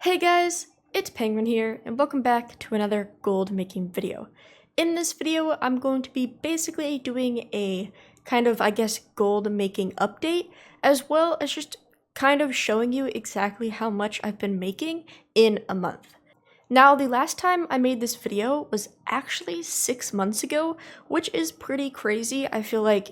Hey guys, it's Penguin here, and welcome back to another gold making video. In this video, I'm going to be basically doing a kind of, gold making update, as well as just kind of showing you exactly how much I've been making in a month. Now, the last time I made this video was actually 6 months ago, which is pretty crazy. I feel like,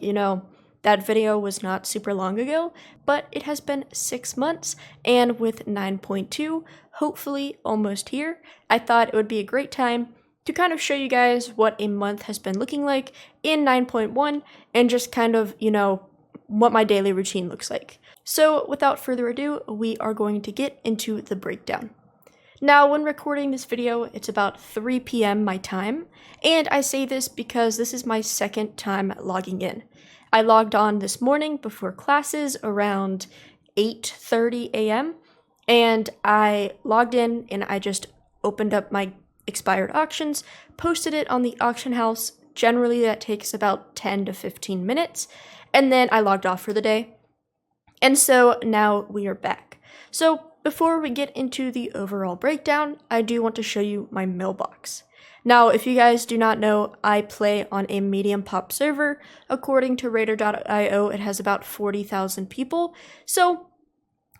that video was not super long ago, but it has been 6 months, and with 9.2, hopefully almost here, I thought it would be a great time to kind of show you guys what a month has been looking like in 9.1, and just kind of, what my daily routine looks like. So without further ado, we are going to get into the breakdown. Now, when recording this video, it's about 3 p.m. my time, and I say this because this is my second time logging in. I logged on this morning before classes around 8:30 a.m., and I logged in and I just opened up my expired auctions, posted it on the auction house. Generally, that takes about 10 to 15 minutes, and then I logged off for the day. And so now we are back. So before we get into the overall breakdown, I do want to show you my mailbox. Now, if you guys do not know, I play on a medium pop server. According to Raider.io, it has about 40,000 people. So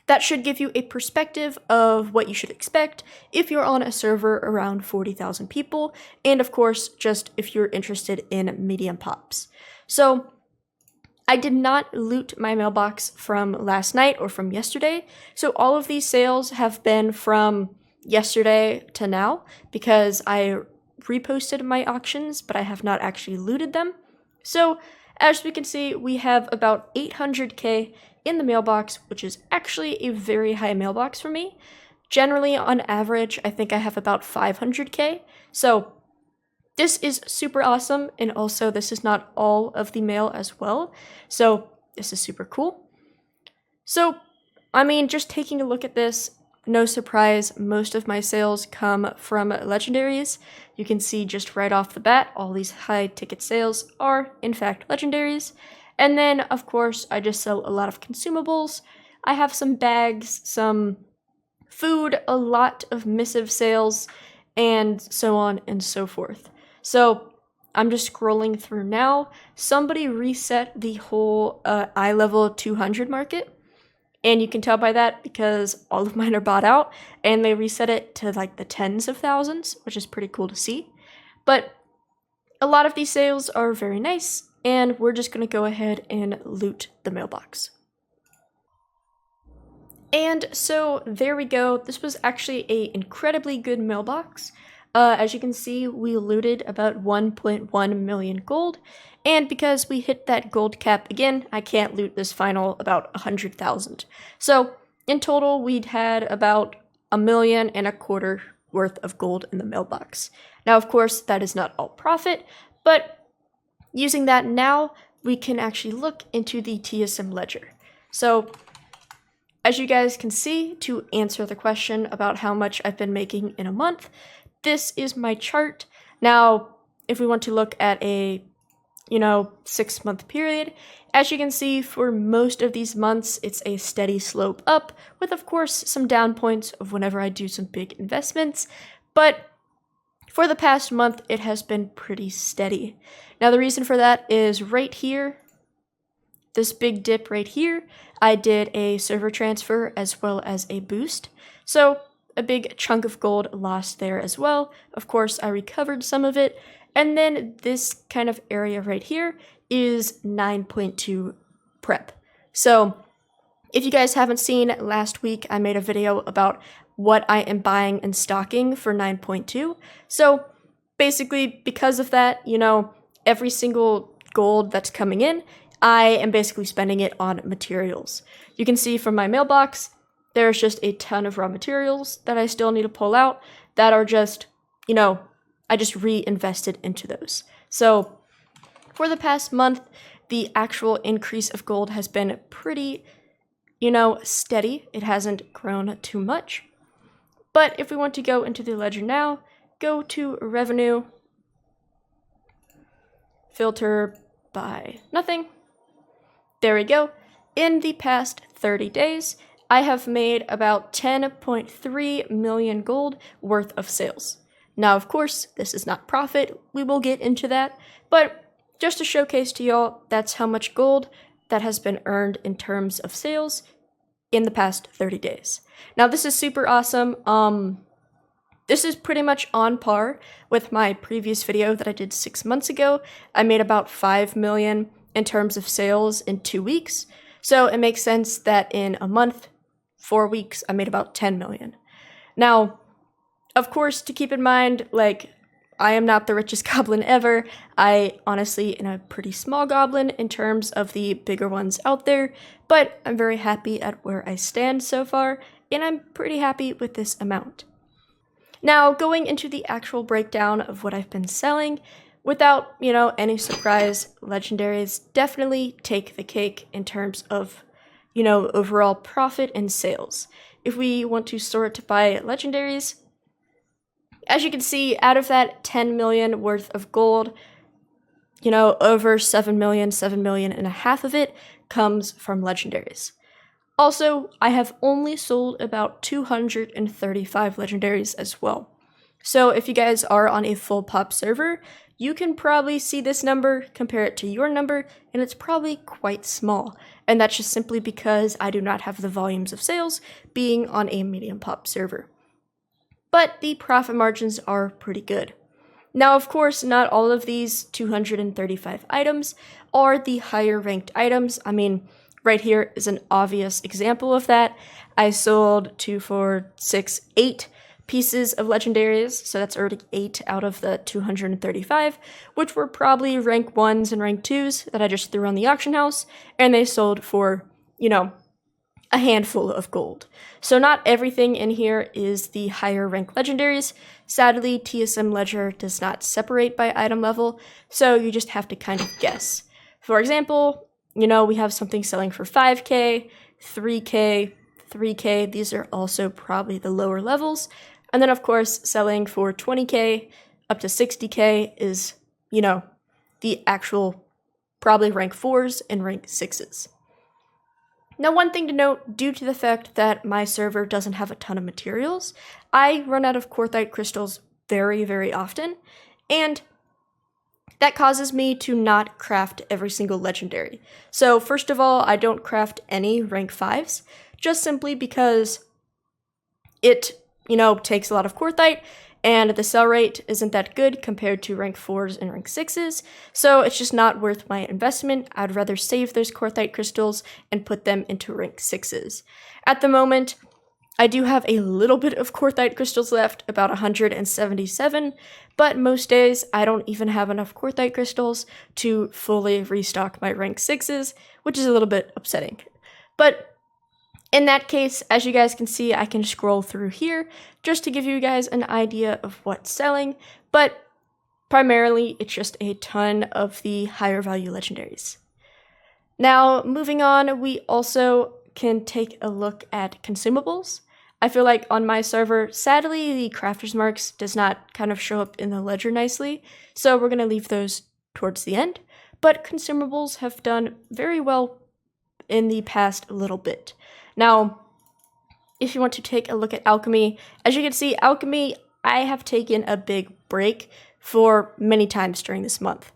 that should give you a perspective of what you should expect if you're on a server around 40,000 people. And of course, just if you're interested in medium pops. So I did not loot my mailbox from last night or from yesterday, so all of these sales have been from yesterday to now, because I reposted my auctions, but I have not actually looted them. So, as we can see, we have about 800k in the mailbox, which is actually a very high mailbox for me. Generally, on average, I think I have about 500k, so this is super awesome, and also this is not all of the mail as well, so this is super cool. So, just taking a look at this, no surprise, most of my sales come from legendaries. You can see just right off the bat, all these high ticket sales are in fact legendaries. And then, of course, I just sell a lot of consumables. I have some bags, some food, a lot of missive sales, and so on and so forth. So I'm just scrolling through now. Somebody reset the whole eye level 200 market, and you can tell by that because all of mine are bought out, and they reset it to like the tens of thousands, which is pretty cool to see. But a lot of these sales are very nice, and we're just going to go ahead and loot the mailbox. And so there we go. This was actually an incredibly good mailbox. As you can see, we looted about 1.1 million gold, and because we hit that gold cap again, I can't loot this final about 100,000. So in total, we'd had about 1.25 million worth of gold in the mailbox. Now, of course, that is not all profit, but using that now, we can actually look into the TSM ledger. So as you guys can see, to answer the question about how much I've been making in a month, this is my chart. Now, if we want to look at a, 6-month period, as you can see, for most of these months, it's a steady slope up, with, of course, some down points of whenever I do some big investments. But for the past month, it has been pretty steady. Now, the reason for that is right here, this big dip right here, I did a server transfer as well as a boost. So a big chunk of gold lost there as well. Of course, I recovered some of it. And then this kind of area right here is 9.2 prep. So if you guys haven't seen, last week I made a video about what I am buying and stocking for 9.2. So basically, because of that, every single gold that's coming in, I am basically spending it on materials. You can see from my mailbox, there's just a ton of raw materials that I still need to pull out that are just, I just reinvested into those. So for the past month, the actual increase of gold has been pretty, steady. It hasn't grown too much. But if we want to go into the ledger now, go to revenue, filter by nothing. There we go. In the past 30 days, I have made about 10.3 million gold worth of sales. Now, of course, this is not profit. We will get into that, but just to showcase to y'all, that's how much gold that has been earned in terms of sales in the past 30 days. Now, this is super awesome. This is pretty much on par with my previous video that I did 6 months ago. I made about 5 million in terms of sales in 2 weeks. So it makes sense that in a month, 4 weeks, I made about 10 million. Now, of course, to keep in mind, like, I am not the richest goblin ever. I honestly am a pretty small goblin in terms of the bigger ones out there, but I'm very happy at where I stand so far, and I'm pretty happy with this amount. Now, going into the actual breakdown of what I've been selling, without, any surprise, legendaries definitely take the cake in terms of, overall profit and sales. If we want to sort by legendaries, as you can see, out of that 10 million worth of gold, over 7 million and a half of it comes from legendaries. Also, I have only sold about 235 legendaries as well. So if you guys are on a full pop server, you can probably see this number, compare it to your number, and it's probably quite small. And that's just simply because I do not have the volumes of sales being on a medium pop server. But the profit margins are pretty good. Now, of course, not all of these 235 items are the higher ranked items. I mean, right here is an obvious example of that. I sold 2, 4, 6, 8 pieces of legendaries, so that's already 8 out of the 235, which were probably rank 1s and rank 2s that I just threw on the auction house, and they sold for, a handful of gold. So not everything in here is the higher rank legendaries. Sadly, TSM Ledger does not separate by item level, so you just have to kind of guess. For example, we have something selling for 5k, 3k, 3k. These are also probably the lower levels. And then, of course, selling for 20k up to 60k is, the actual probably rank 4s and rank 6s. Now, one thing to note, due to the fact that my server doesn't have a ton of materials, I run out of quartzite crystals very, very often, and that causes me to not craft every single legendary. So first of all, I don't craft any rank 5s, just simply because it, takes a lot of quartzite, and the sell rate isn't that good compared to rank 4s and rank 6s, so it's just not worth my investment. I'd rather save those quartzite crystals and put them into rank 6s. At the moment, I do have a little bit of quartzite crystals left, about 177, but most days I don't even have enough quartzite crystals to fully restock my rank 6s, which is a little bit upsetting. But in that case, as you guys can see, I can scroll through here just to give you guys an idea of what's selling, but primarily it's just a ton of the higher value legendaries. Now, moving on, we also can take a look at consumables. I feel like on my server, sadly, the crafter's marks does not kind of show up in the ledger nicely, so we're going to leave those towards the end, but consumables have done very well in the past little bit. Now, if you want to take a look at alchemy, as you can see, alchemy, I have taken a big break for many times during this month.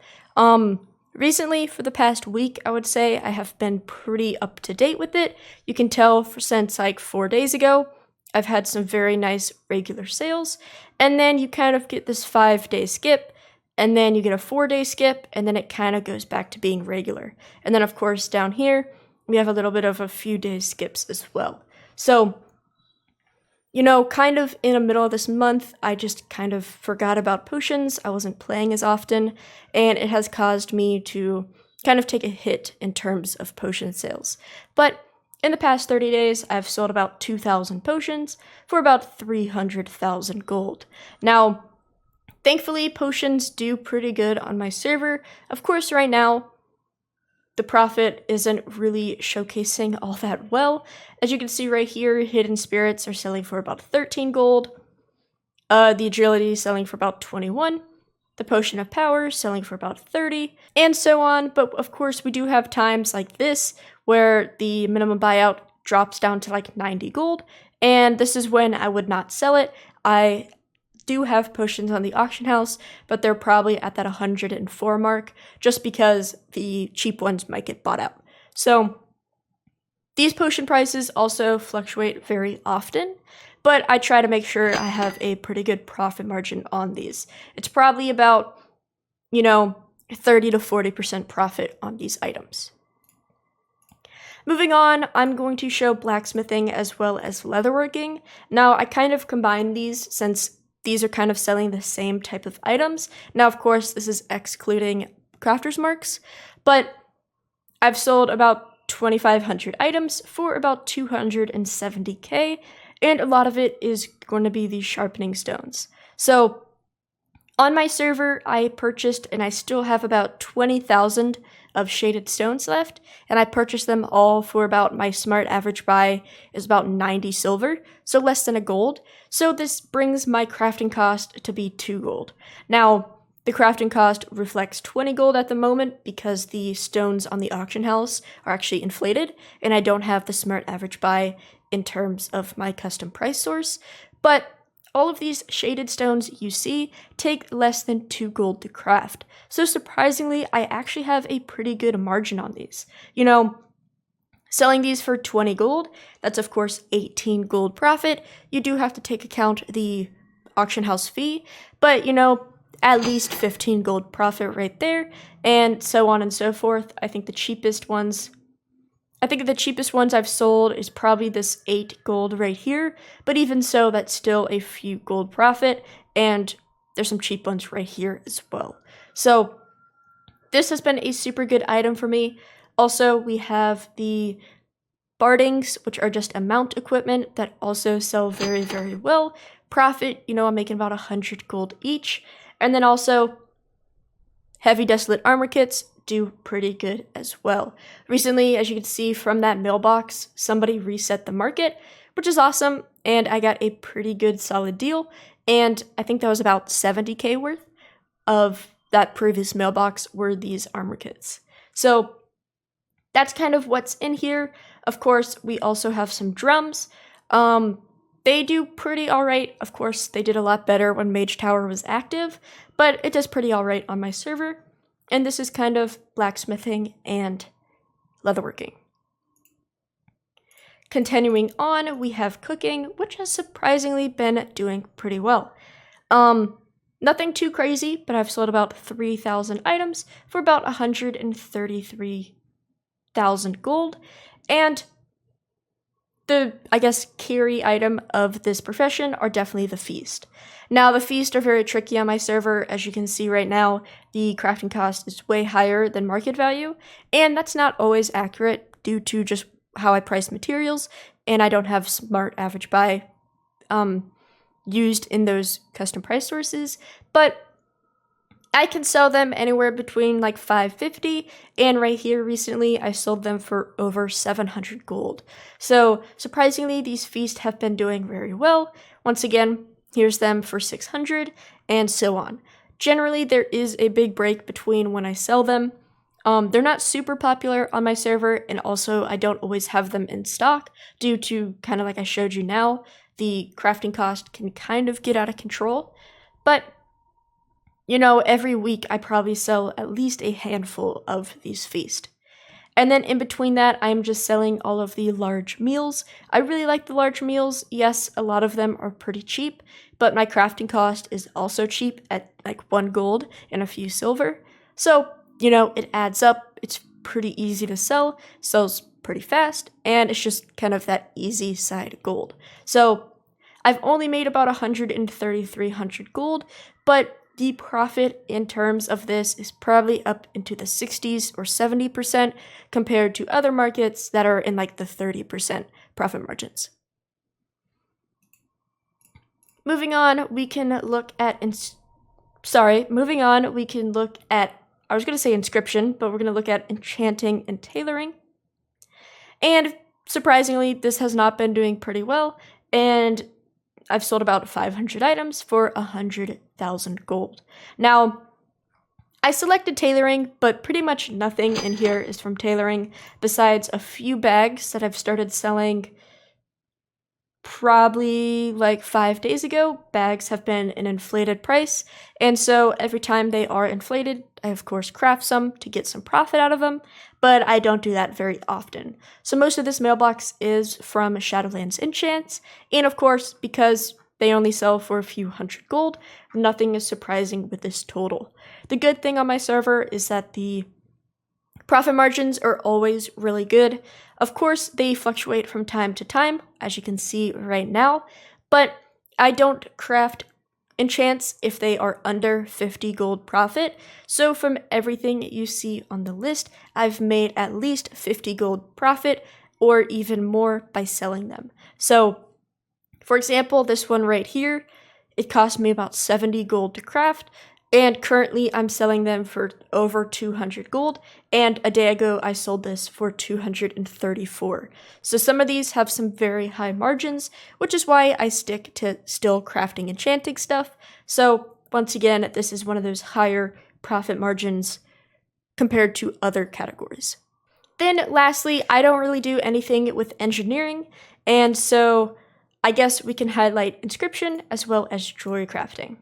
Recently, for the past week, I would say I have been pretty up to date with it. You can tell since like 4 days ago, I've had some very nice regular sales, and then you kind of get this 5-day skip, and then you get a 4-day skip, and then it kind of goes back to being regular. And then, of course, down here, we have a little bit of a few days skips as well. So, kind of in the middle of this month, I just kind of forgot about potions. I wasn't playing as often, and it has caused me to kind of take a hit in terms of potion sales. But in the past 30 days, I've sold about 2,000 potions for about 300,000 gold. Now, thankfully, potions do pretty good on my server. Of course, right now, the profit isn't really showcasing all that well. As you can see right here, hidden spirits are selling for about 13 gold. The agility is selling for about 21. The potion of power is selling for about 30, and so on. But of course, we do have times like this where the minimum buyout drops down to like 90 gold, and this is when I would not sell it. I do have potions on the auction house, but they're probably at that 104 mark, just because the cheap ones might get bought out. So these potion prices also fluctuate very often, but I try to make sure I have a pretty good profit margin on these. It's probably about, 30 to 40% profit on these items. Moving on, I'm going to show blacksmithing as well as leatherworking. Now, I kind of combine these since these are kind of selling the same type of items. Now, of course, this is excluding crafter's marks, but I've sold about 2,500 items for about 270k, and a lot of it is going to be these sharpening stones. So on my server, I purchased, and I still have about 20,000 of shaded stones left, and I purchased them all for about, my smart average buy is about 90 silver, so less than a gold. So this brings my crafting cost to be 2 gold. Now, the crafting cost reflects 20 gold at the moment because the stones on the auction house are actually inflated, and I don't have the smart average buy in terms of my custom price source, but all of these shaded stones you see take less than 2 gold to craft. So surprisingly, I actually have a pretty good margin on these. Selling these for 20 gold, that's of course 18 gold profit. You do have to take account the auction house fee, but at least 15 gold profit right there, and so on and so forth. I think the cheapest ones I've sold is probably this 8 gold right here, but even so, that's still a few gold profit, and there's some cheap ones right here as well. So this has been a super good item for me. Also, we have the bardings, which are just a mount equipment that also sell very, very well. Profit, I'm making about 100 gold each. And then also, heavy desolate armor kits do pretty good as well. Recently, as you can see from that mailbox, somebody reset the market, which is awesome, and I got a pretty good solid deal, and I think that was about 70k worth of that previous mailbox were these armor kits. So that's kind of what's in here. Of course, we also have some drums. They do pretty alright. Of course, they did a lot better when Mage Tower was active, but it does pretty alright on my server. And this is kind of blacksmithing and leatherworking. Continuing on, we have cooking, which has surprisingly been doing pretty well. Nothing too crazy, but I've sold about 3,000 items for about 133,000 gold. And the, carry item of this profession are definitely the feast. Now, the feast are very tricky on my server. As you can see right now, the crafting cost is way higher than market value, and that's not always accurate due to just how I price materials, and I don't have smart average buy used in those custom price sources, but I can sell them anywhere between like 550, and right here recently I sold them for over 700 gold. So surprisingly, these feasts have been doing very well. Once again, here's them for 600, and so on. Generally, there is a big break between when I sell them. They're not super popular on my server, and also I don't always have them in stock due to, kind of like I showed you now, the crafting cost can kind of get out of control. But every week I probably sell at least a handful of these feasts. And then in between that, I'm just selling all of the large meals. I really like the large meals. Yes, a lot of them are pretty cheap, but my crafting cost is also cheap at like 1 gold and a few silver. So, it adds up. It's pretty easy to sell, sells pretty fast, and it's just kind of that easy side gold. So I've only made about 13300 gold, but the profit in terms of this is probably up into the 60s or 70% compared to other markets that are in like the 30% profit margins. Moving on, we can look at I was going to say inscription, but we're going to look at enchanting and tailoring. And surprisingly, this has not been doing pretty well, and I've sold about 500 items for 100,000 gold. Now, I selected tailoring, but pretty much nothing in here is from tailoring besides a few bags that I've started selling probably like 5 days ago. Bags have been an inflated price, and so every time they are inflated, I of course craft some to get some profit out of them, but I don't do that very often. So most of this mailbox is from Shadowlands enchants, and of course, because they only sell for a few hundred gold, nothing is surprising with this total. The good thing on my server is that the profit margins are always really good. Of course, they fluctuate from time to time, as you can see right now, but I don't craft enchants if they are under 50 gold profit. So from everything you see on the list, I've made at least 50 gold profit or even more by selling them. So for example, this one right here, it cost me about 70 gold to craft, and currently I'm selling them for over 200 gold, and a day ago I sold this for 234. So some of these have some very high margins, which is why I stick to still crafting enchanting stuff. So once again, this is one of those higher profit margins compared to other categories. Then lastly, I don't really do anything with engineering, and so I guess we can highlight inscription as well as jewelry crafting.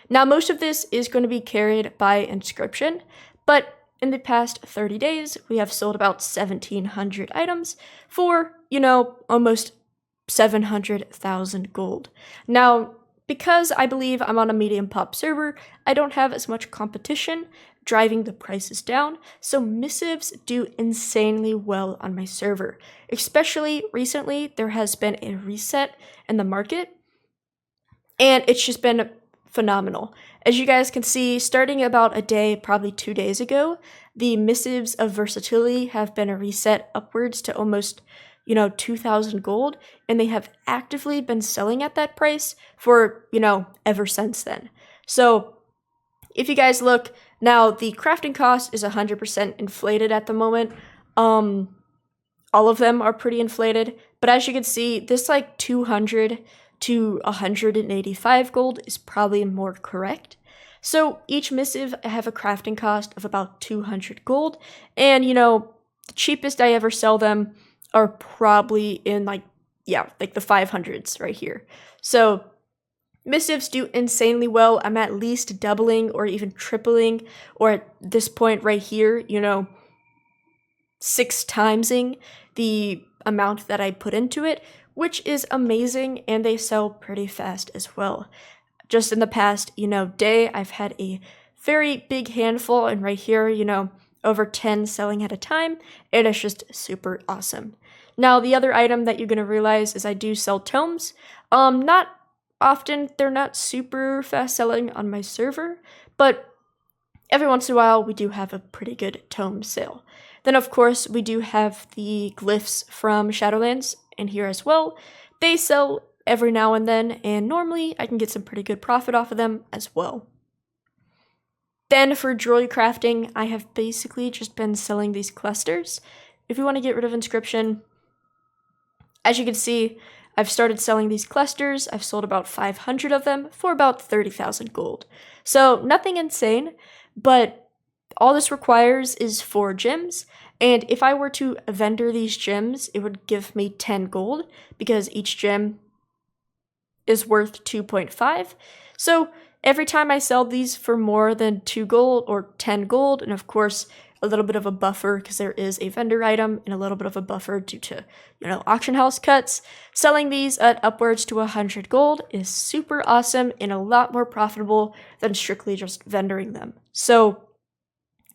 Now, most of this is going to be carried by inscription, but in the past 30 days, we have sold about 1,700 items for, almost 700,000 gold. Now, because I believe I'm on a medium pop server, I don't have as much competition driving the prices down, so missives do insanely well on my server. Especially recently, there has been a reset in the market, and it's just been phenomenal. As you guys can see, starting about a day, probably 2 days ago, the missives of versatility have been a reset upwards to almost 2,000 gold, and they have actively been selling at that price for, ever since then. So if you guys look, now the crafting cost is 100% inflated at the moment. All of them are pretty inflated, but as you can see, this like 200 to 185 gold is probably more correct. So each missive I have a crafting cost of about 200 gold, and the cheapest I ever sell them are probably in like the 500s right here. So missives do insanely well. I'm at least doubling or even tripling, or at this point right here, 6 timesing the amount that I put into it, which is amazing, and they sell pretty fast as well. Just in the past, day, I've had a very big handful, and right here, over 10 selling at a time. It is just super awesome. Now, the other item that you're going to realize is I do sell tomes. Not often, they're not super fast selling on my server, but every once in a while, we do have a pretty good tome sale. Then, of course, we do have the glyphs from Shadowlands in here as well. They sell every now and then, and normally I can get some pretty good profit off of them as well. Then for jewelry crafting, I have basically just been selling these clusters. If you want to get rid of inscription, as you can see, I've started selling these clusters. I've sold about 500 of them for about 30,000 gold. So nothing insane, but all this requires is 4 gems. And if I were to vendor these gems, it would give me 10 gold because each gem is worth 2.5. So every time I sell these for more than 2 gold or 10 gold, and of course a little bit of a buffer because there is a vendor item and a little bit of a buffer due to, auction house cuts, selling these at upwards to 100 gold is super awesome and a lot more profitable than strictly just vendoring them. So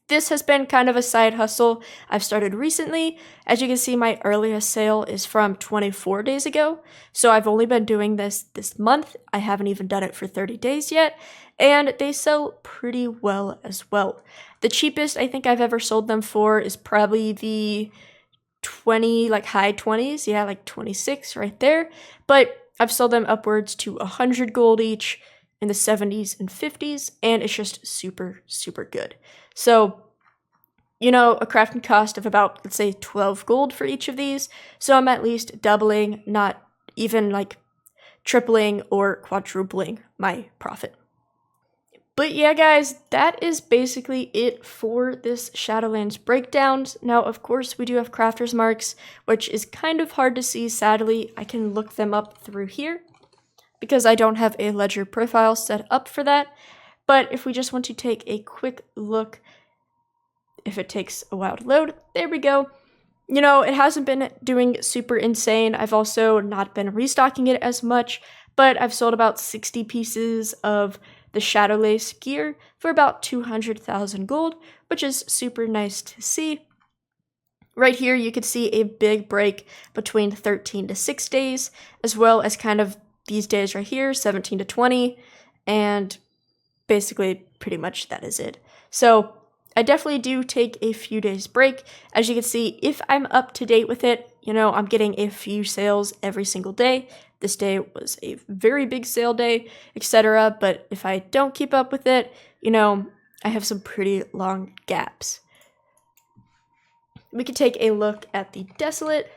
this has been kind of a side hustle I've started recently. As you can see, my earliest sale is from 24 days ago. So I've only been doing this month. I haven't even done it for 30 days yet. And they sell pretty well as well. The cheapest I think I've ever sold them for is probably the high 20s. Yeah, like 26 right there. But I've sold them upwards to 100 gold each in the 70s and 50s. And it's just super, super good. So, a crafting cost of about, let's say, 12 gold for each of these. So I'm at least doubling, not even like tripling or quadrupling my profit. But yeah, guys, that is basically it for this Shadowlands breakdowns. Now, of course, we do have crafter's marks, which is kind of hard to see, sadly. I can look them up through here because I don't have a ledger profile set up for that. But if we just want to take a quick look, if it takes a while to load, there we go. You know, it hasn't been doing super insane. I've also not been restocking it as much, but I've sold about 60 pieces of the Shadowlace gear for about 200,000 gold, which is super nice to see. Right here, you can see a big break between 13 to 6 days, as well as kind of these days right here, 17 to 20, and basically pretty much that is it. So I definitely do take a few days break. As you can see, if I'm up to date with it, you know, I'm getting a few sales every single day. This day was a very big sale day, etc. But if I don't keep up with it, you know, I have some pretty long gaps. We could take a look at the Desolate,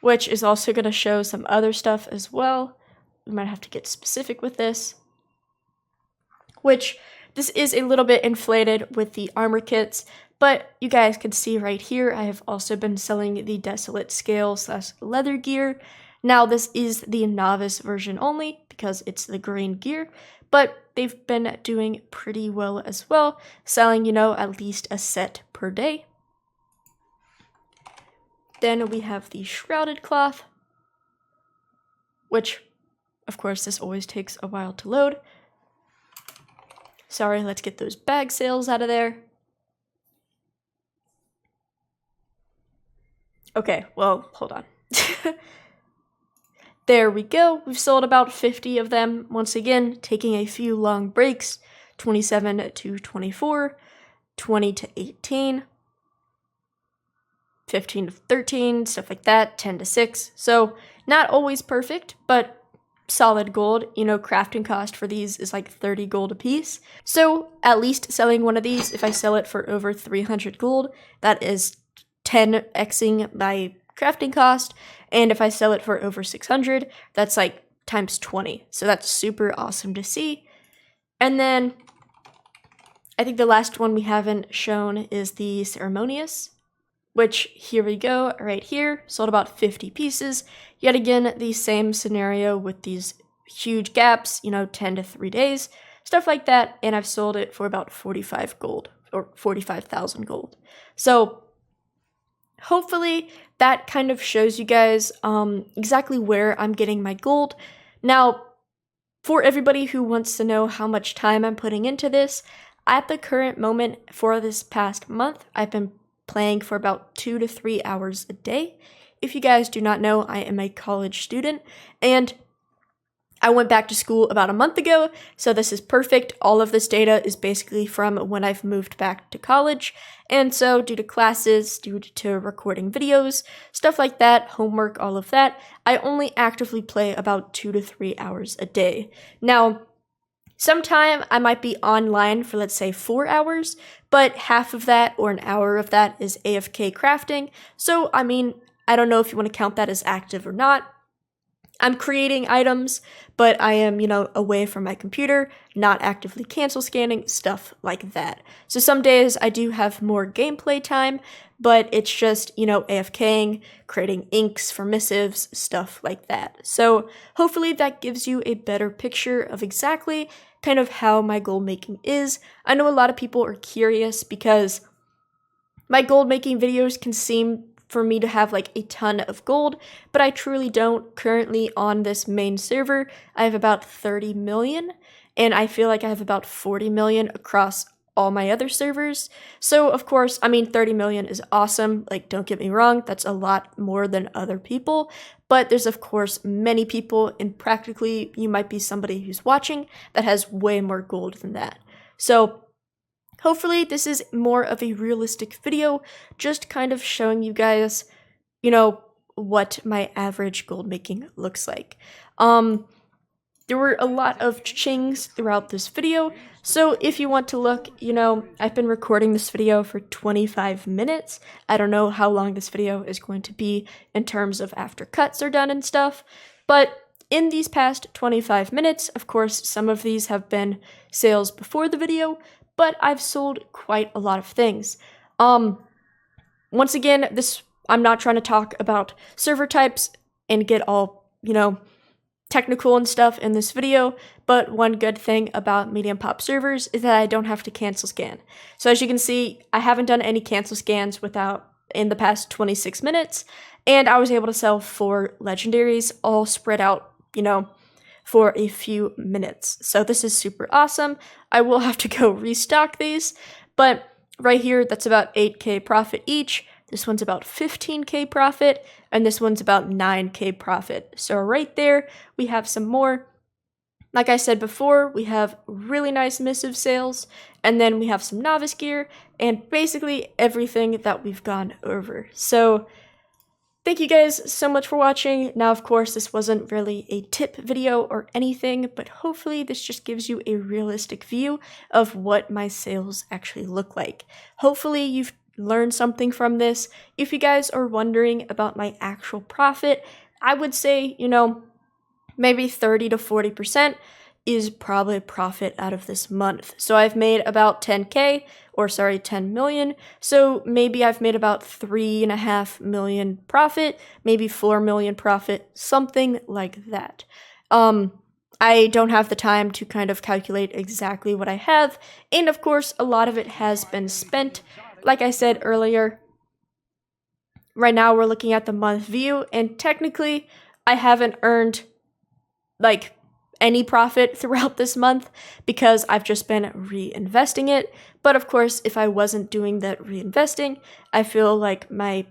which is also going to show some other stuff as well. We might have to get specific with this, which this is a little bit inflated with the armor kits, but you guys can see right here, I have also been selling the Desolate scale / leather gear. Now this is the novice version only because it's the green gear, but they've been doing pretty well as well, selling, you know, at least a set per day. Then we have the Shrouded Cloth, which, of course, this always takes a while to load. Sorry, let's get those bag sales out of there. Okay, well, hold on. There we go. We've sold about 50 of them. Once again, taking a few long breaks. 27 to 24, 20 to 18, 15 to 13, stuff like that, 10 to 6. So not always perfect, but solid gold. You know, crafting cost for these is like 30 gold a piece. So at least selling one of these, if I sell it for over 300 gold, that is 10xing my crafting cost. And if I sell it for over 600, that's like times 20. So that's super awesome to see. And then I think the last one we haven't shown is the Ceremonious, which here we go right here, sold about 50 pieces. Yet again, the same scenario with these huge gaps, you know, 10 to 3 days, stuff like that. And I've sold it for about 45 gold or 45,000 gold. So hopefully that kind of shows you guys exactly where I'm getting my gold. Now, for everybody who wants to know how much time I'm putting into this, at the current moment for this past month, I've been playing for about 2 to 3 hours a day. If you guys do not know, I am a college student, and I went back to school about a month ago, so this is perfect. All of this data is basically from when I've moved back to college, and so due to classes, due to recording videos, stuff like that, homework, all of that, I only actively play about 2 to 3 hours a day. Now, sometime I might be online for, let's say, 4 hours, but half of that or an hour of that is AFK crafting, so I mean, I don't know if you want to count that as active or not. I'm creating items, but I am, you know, away from my computer, not actively cancel scanning, stuff like that. So some days I do have more gameplay time, but it's just, you know, AFKing, creating inks for missives, stuff like that. So hopefully that gives you a better picture of exactly kind of how my gold making is. I know a lot of people are curious because my gold making videos can seem for me to have like a ton of gold, but I truly don't. Currently on this main server, I have about 30 million, and I feel like I have about 40 million across all my other servers. So of course, I mean, 30 million is awesome. Like, don't get me wrong, that's a lot more than other people, but there's of course many people, and practically you might be somebody who's watching that has way more gold than that. So hopefully this is more of a realistic video, just kind of showing you guys, you know, what my average gold making looks like. There were a lot of chings throughout this video, so if you want to look, you know, I've been recording this video for 25 minutes. I don't know how long this video is going to be in terms of after cuts are done and stuff, but in these past 25 minutes. Of course, some of these have been sales before the video, but I've sold quite a lot of things. Once again, I'm not trying to talk about server types and get all, technical and stuff in this video, but one good thing about medium pop servers is that I don't have to cancel scan. So as you can see, I haven't done any cancel scans in the past 26 minutes, and I was able to sell 4 legendaries all spread out, for a few minutes. So this is super awesome. I will have to go restock these, but right here, that's about 8K profit each. This one's about 15K profit, and this one's about 9K profit. So right there, we have some more. Like I said before, we have really nice missive sales, and then we have some novice gear, and basically everything that we've gone over. So thank you guys so much for watching. Now, of course, this wasn't really a tip video or anything, but hopefully this just gives you a realistic view of what my sales actually look like. Hopefully you've learned something from this. If you guys are wondering about my actual profit, I would say, maybe 30 to 40% is probably profit out of this month. So I've made about 10 million. So maybe I've made about 3.5 million profit, maybe 4 million profit, something like that. I don't have the time to kind of calculate exactly what I have. And of course, a lot of it has been spent. Like I said earlier, right now we're looking at the month view, and technically I haven't earned any profit throughout this month because I've just been reinvesting it. But of course, if I wasn't doing that reinvesting, I feel like my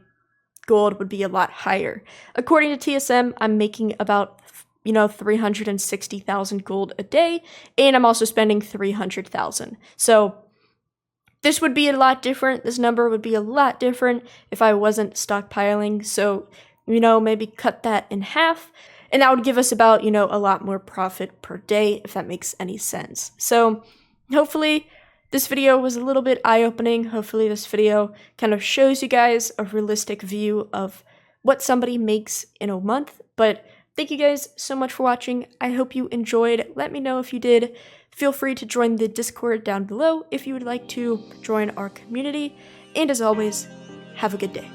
gold would be a lot higher. According to TSM, I'm making about 360,000 gold a day, and I'm also spending 300,000. So this would be a lot different. This number would be a lot different if I wasn't stockpiling. So, maybe cut that in half. And that would give us about, a lot more profit per day, if that makes any sense. So hopefully this video was a little bit eye-opening. Hopefully this video kind of shows you guys a realistic view of what somebody makes in a month. But thank you guys so much for watching. I hope you enjoyed. Let me know if you did. Feel free to join the Discord down below if you would like to join our community. And as always, have a good day.